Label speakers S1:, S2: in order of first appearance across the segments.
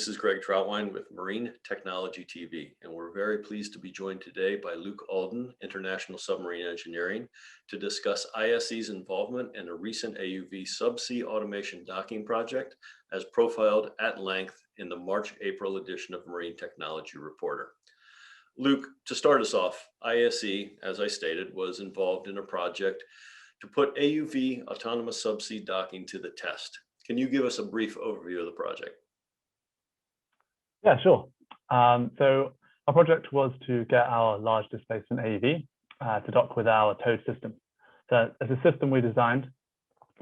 S1: This is Greg Troutwine with Marine Technology TV, and we're very pleased to be joined today by Luke Alden, International Submarine Engineering, to discuss ISE's involvement in a recent AUV subsea automation docking project, as profiled at length in the March-April edition of Marine Technology Reporter. Luke, to start us off, ISE, as I stated, was involved in a project to put AUV autonomous subsea docking to the test. Can you give us a brief overview of the project?
S2: Yeah, sure. So our project was to get our large displacement AUV to dock with our towed system. So it's a system we designed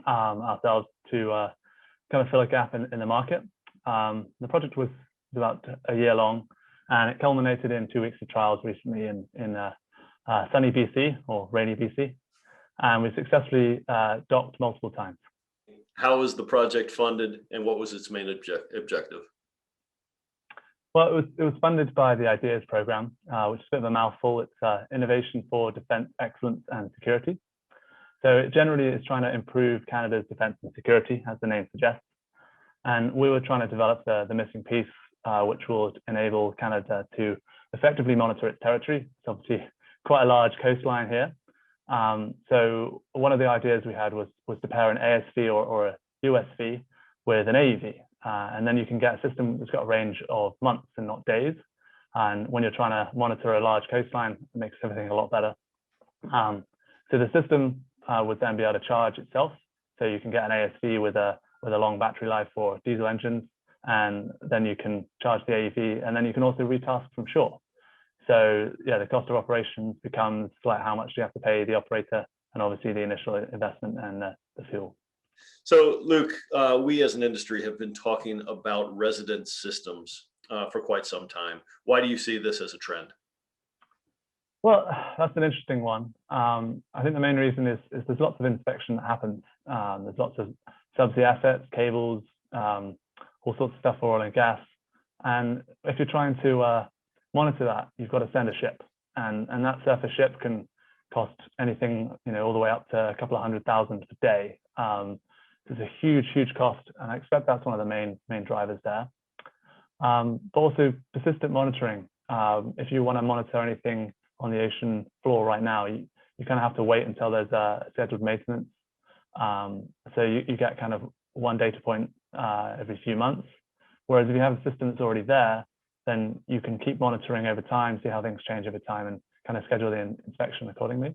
S2: ourselves to kind of fill a gap in the market. The project was about a year long, and it culminated in 2 weeks of trials recently in sunny BC or rainy BC, and we successfully docked multiple times.
S1: How was the project funded, and what was its main objective?
S2: Well, it was funded by the IDEAS program, which is a bit of a mouthful. It's Innovation for Defence Excellence and Security. So it generally is trying to improve Canada's defence and security, as the name suggests. And we were trying to develop the missing piece, which will enable Canada to effectively monitor its territory. It's obviously quite a large coastline here. So one of the ideas we had was to pair an ASV or a USV with an AUV. And then you can get a system that's got a range of months and not days. And when you're trying to monitor a large coastline, it makes everything a lot better. So the system would then be able to charge itself. So you can get an ASV with a long battery life for diesel engines, and then you can charge the AUV, and then you can also retask from shore. So yeah, the cost of operations becomes like how much you have to pay the operator, and obviously the initial investment and the fuel.
S1: So, Luke, we as an industry have been talking about resident systems for quite some time. Why do you see this as a trend?
S2: Well, that's an interesting one. I think the main reason is there's lots of inspection that happens. There's lots of subsea assets, cables, all sorts of stuff for oil and gas. And if you're trying to monitor that, you've got to send a ship. And that surface ship can cost anything, all the way up to a couple of $100,000 a day. It's a huge cost, and I expect that's one of the main drivers there. But also persistent monitoring. If you want to monitor anything on the ocean floor right now, you kind of have to wait until there's a scheduled maintenance. So you get kind of one data point every few months. Whereas if you have a system that's already there, then you can keep monitoring over time, see how things change over time, and kind of schedule the inspection accordingly.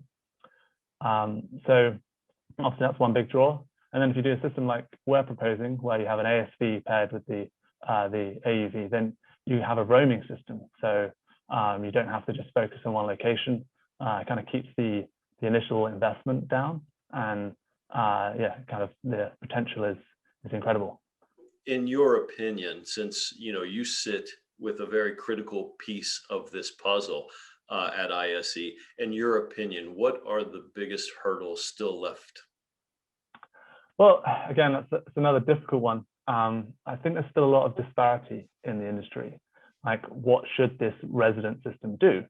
S2: So obviously that's one big draw. And then if you do a system like we're proposing, where you have an ASV paired with the AUV, then you have a roaming system. So you don't have to just focus on one location. It kind of keeps the initial investment down, and yeah, kind of the potential is incredible.
S1: In your opinion, since you sit with a very critical piece of this puzzle at ISE, in your opinion, what are the biggest hurdles still left?
S2: Well, again, that's another difficult one. I think there's still a lot of disparity in the industry. Like, what should this resident system do?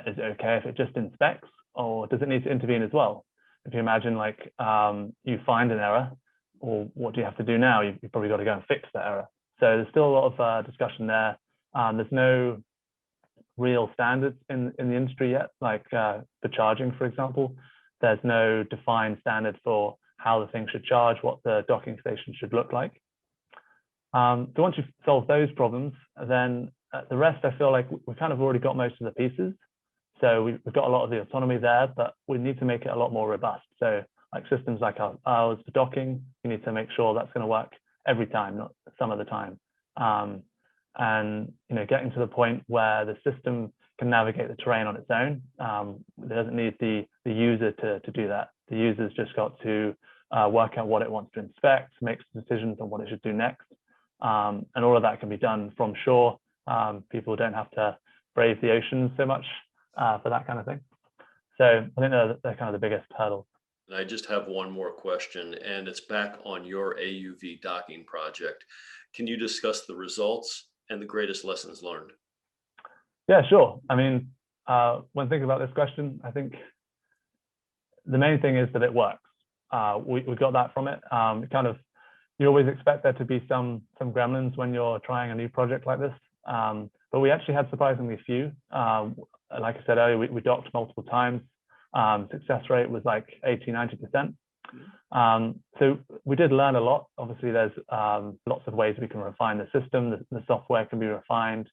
S2: Is it okay if it just inspects, or does it need to intervene as well? If you imagine, like, you find an error, or what do you have to do now? You've probably got to go and fix that error. So there's still a lot of discussion there. There's no real standards in the industry yet, like for charging, for example. There's no defined standard for how the thing should charge, what the docking station should look like. So once you've solved those problems, then the rest, I feel like we've kind of already got most of the pieces. So we've got a lot of the autonomy there, but we need to make it a lot more robust. So like systems like ours for docking, you need to make sure that's going to work every time, not some of the time. And getting to the point where the system can navigate the terrain on its own. It doesn't need the user to do that. The user's just got to work out what it wants to inspect, make decisions on what it should do next. And all of that can be done from shore. People don't have to brave the ocean so much for that kind of thing. So I think they're kind of the biggest hurdles.
S1: And I just have one more question, and it's back on your AUV docking project. Can you discuss the results and the greatest lessons learned?
S2: Yeah, sure. I mean, when thinking about this question, I think the main thing is that it works. We got that from it. It kind of you always expect there to be some gremlins when you're trying a new project like this. But we actually had surprisingly few. Like I said earlier, we docked multiple times. Success rate was like 80–90%. So we did learn a lot. Obviously, there's lots of ways we can refine the system. The software can be refined.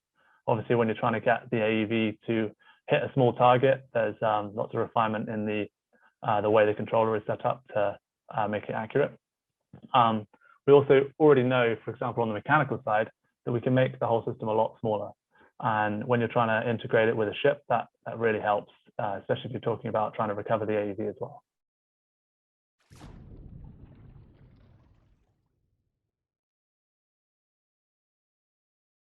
S2: Obviously, when you're trying to get the AUV to hit a small target, there's lots of refinement in the way the controller is set up to make it accurate. We also already know, for example, on the mechanical side, that we can make the whole system a lot smaller. And when you're trying to integrate it with a ship, that really helps, especially if you're talking about trying to recover the AUV as well.